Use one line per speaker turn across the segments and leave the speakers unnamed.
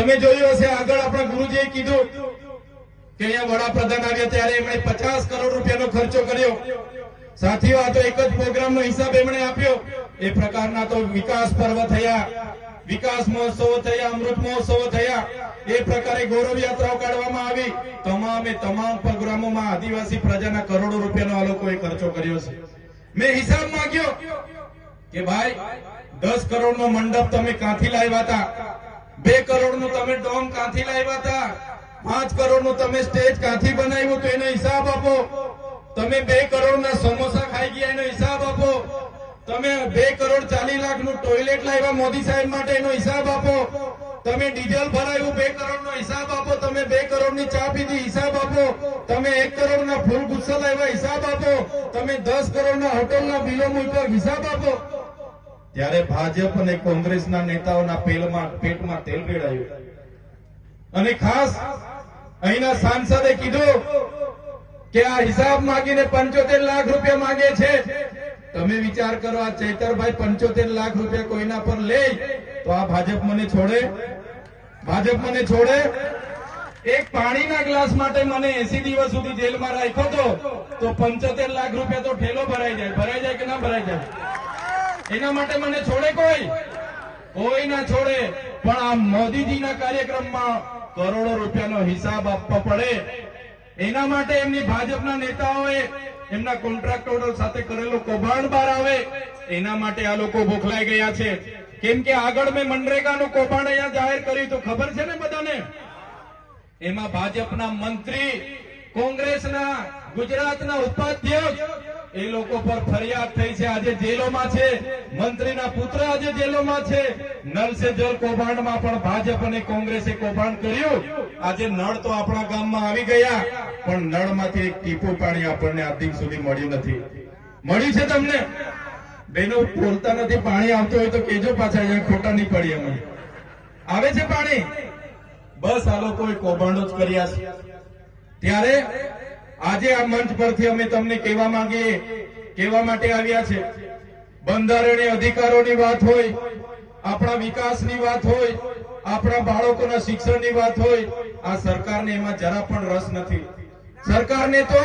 તમે જોયું હશે આગળ આપણા ગુરુજીએ કીધું કે અહીંયા વડાપ્રધાન આવ્યા ત્યારે એમણે 50 કરોડ રૂપિયાનો ખર્ચો કર્યો। સાથીઓ, આ તો એક જ પ્રોગ્રામનો હિસાબ એમણે આપ્યો। એ પ્રકારના તો વિકાસ પર્વ થયા, વિકાસ મહોત્સવો થયા, અમૃત મહોત્સવો થયા, એ પ્રકારે ગૌરવ યાત્રાઓ કાઢવામાં આવી। તમામ પ્રોગ્રામોમાં આદિવાસી પ્રજાના કરોડો રૂપિયાનો આ લોકોએ ખર્ચો કર્યો છે। મેં હિસાબ માંગ્યો કે ભાઈ 10 કરોડનો મંડપ તમે ક્યાંથી લાવ્યા હતા, 2 કરોડનું તમે ડોમ ક્યાંથી લાવ્યા હતા, 5 કરોડનું તમે સ્ટેજ ક્યાંથી બનાવ્યું, તો એનો હિસાબ આપો। તમે 2 કરોડના સમોસા ખાઈ ગયા એનો હિસાબ આપો। તમે 2 કરોડ 40 લાખનું ટોયલેટ લાવ્યા મોદી સાહેબ માટે એનો હિસાબ આપો। તમે ડીઝલ ભરાયું 2 કરોડનો હિસાબ આપો। તમે 2 કરોડની ચા પીધી હિસાબ આપો। તમે 1 કરોડના ફૂલ ગુસ્સા લાવ્યા હિસાબ આપો। તમે 10 કરોડના હોટલના બિલો મૂક્યા હિસાબ આપો। ત્યારે ભાજપ અને કોંગ્રેસના નેતાઓના પેટમાં તેલ રેડાયું અને ખાસ અહીંના સાંસદે કીધું કે આ હિસાબ માંગીને 75 લાખ રૂપિયા માંગે છે। તમે વિચાર કરો, આ ચૈતરભાઈ 75 લાખ રૂપિયા કોઈના પર લે તો આ ભાજપ મને છોડે? ભાજપ મને છોડે? એક પાણીના ગ્લાસ માટે મને 80 દિવસ સુધી જેલમાં રાખ્યો તો 75 લાખ રૂપિયા તો ઠેલો ભરાઈ જાય કે ના ભરાઈ જાય? એના માટે મને છોડે કોઈ ના છોડે। પણ આ મોદીજીના કાર્યક્રમમાં કરોડો રૂપિયાનો હિસાબ આપવો પડે, એના માટે એમની ભાજપના નેતાઓએ એમના કોન્ટ્રાક્ટરો સાથે કરેલો કૌભાંડ બહાર આવે, એના માટે આ લોકો બોખલાઈ ગયા છે। કેમ કે આગળ મેં મનરેગાનું કૌભાંડ અહીંયા જાહેર કર્યું તો ખબર છે ને બધાને? એમાં ભાજપના મંત્રી, કોંગ્રેસના ગુજરાતના ઉપાધ્યક્ષ, એ લોકો પર ફરિયાદ થઈ છે, આજે જેલોમાં છે। મંત્રીના પુત્ર આજે જેલોમાં છે। નળ સે જલ કૌભાંડમાં પણ ભાજપ અને કોંગ્રેસે કૌભાંડ કર્યું। આજે નળ તો આપણા ગામમાં આવી ગયા, પણ નળમાંથી એક ટીપું પાણી આપણને આજ દિન સુધી મળ્યું નથી। મળ્યું છે તમને? બેનો બોલતા નથી, પાણી આવતું હોય તો કેજો પાછા, અહીંયા ખોટા નહીં પડી અમે। આવે છે પાણી? બસ આ લોકોએ કૌભાંડો જ કર્યા છે। ત્યારે આજે આ મંચ પરથી અમે તમને કહેવા માટે આવ્યા છે, બંધારણીય અધિકારોની વાત હોય, આપણા વિકાસની વાત હોય, આપણા બાળકોના શિક્ષણની વાત હોય, આ સરકારને એમાં જરા પણ રસ નથી। સરકારને તો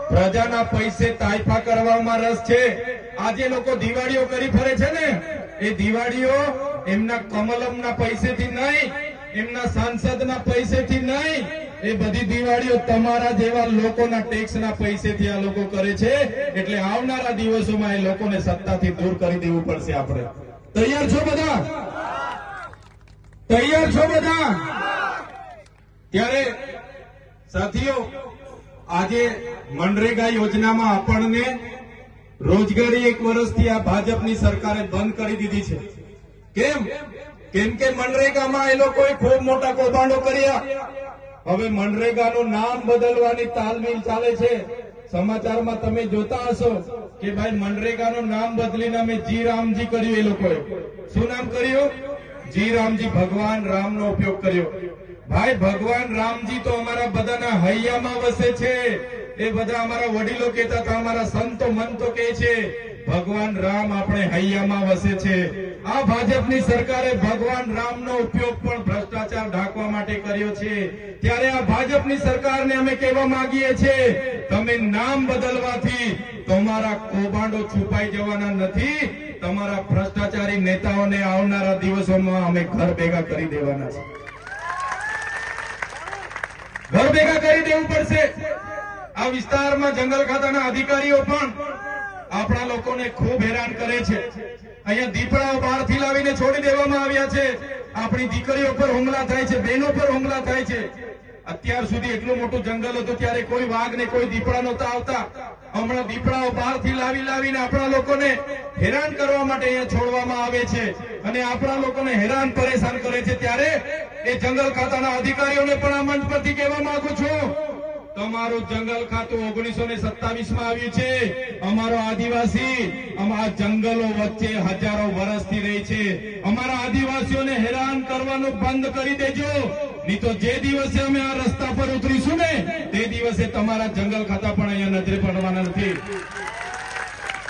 પ્રજાના પૈસે તાઇફા કરવામાં રસ છે। આજે લોકો દિવાળીઓ કરી ફરે છે ને, એ દિવાળીઓ એમના કમલમના પૈસેથી નહીં, એમના સાંસદના પૈસેથી નહીં, એ બધી દિવાળીઓ તમારા જેવા લોકોના ટેક્સના પૈસેથી આ લોકો કરે છે। એટલે આવનારા દિવસોમાં એ લોકોને સત્તાથી દૂર કરી દેવું પડશે। આપણે તૈયાર છો બધા? તૈયાર છો બધા? ત્યારે સાથીઓ, આજે મનરેગા યોજનામાં આપણને રોજગારી 1 વર્ષથી આ ભાજપની સરકારે બંધ કરી દીધી છે। કેમ કે મનરેગામાં એ લોકોએ ખૂબ મોટા કૌભાંડો કર્યા। હવે મનરેગાનું નામ બદલવાની તાલમીલ ચાલે છે। સમાચારમાં તમે જોતા હશો કે ભાઈ મનરેગાનું નામ બદલીને અમે જી રામજી કર્યું। એ લોકોએ શું નામ કર્યું? જી રામજી। ભગવાન રામનો ઉપયોગ કર્યો। ભાઈ ભગવાન રામજી તો અમારા બધાના હૈયામાં વસે છે। એ બધા અમારા વડીલો કહેતા હતા, અમારા સંતો મંતો કહે છે ભગવાન રામ આપણે હૈયામાં વસે છે। આ ભાજપની સરકારે ભગવાન રામનો ઉપયોગ પણ ભ્રષ્ટાચાર ઢાંકવા માટે કર્યો છે। ત્યારે આ ભાજપની સરકારને અમે કહેવા માંગીએ છીએ, તમે નામ બદલવાથી તમારા કૌભાંડો છુપાઈ જવાના નથી। તમારા ભ્રષ્ટાચારી નેતાઓને આવનારા દિવસોમાં અમે ઘર ભેગા કરી દેવાના છે। ઘર ભેગા કરી દેવું પડશે। આ વિસ્તારમાં જંગલ ખાતાના અધિકારીઓ પણ આપણા લોકોને ખૂબ હેરાન કરે છે। અહીંયા દીપડાઓ બહારથી લાવીને છોડી દેવામાં આવ્યા છે। આપણી દીકરીઓ પર હુમલા થાય છે, બહેનો પર હુમલા થાય છે। અત્યાર સુધી એટલું મોટું જંગલ હતું ત્યારે કોઈ વાઘ ને કોઈ દીપડા નહોતા આવતા। હમણાં દીપડાઓ બહારથી લાવીને આપણા લોકોને હેરાન કરવા માટે અહીંયા છોડવામાં આવે છે અને આપણા લોકોને હેરાન પરેશાન કરે છે। ત્યારે એ જંગલ ખાતાના અધિકારીઓને પણ આ મંચ પરથી કહેવા માંગુ છું, તમારું જંગલ ખાતું 1927માં આવ્યું છે। અમારો આદિવાસી અમારા જંગલો વચ્ચે હજારો વર્ષથી રહે છે। અમારા આદિવાસીઓને હેરાન કરવાનું બંધ કરી દેજો, નહીં તો જે દિવસે અમે આ રસ્તા પર ઉતરીશું ને તે દિવસે તમારા જંગલ ખાતા પણ અહીંયા નજરે પડવાના નથી।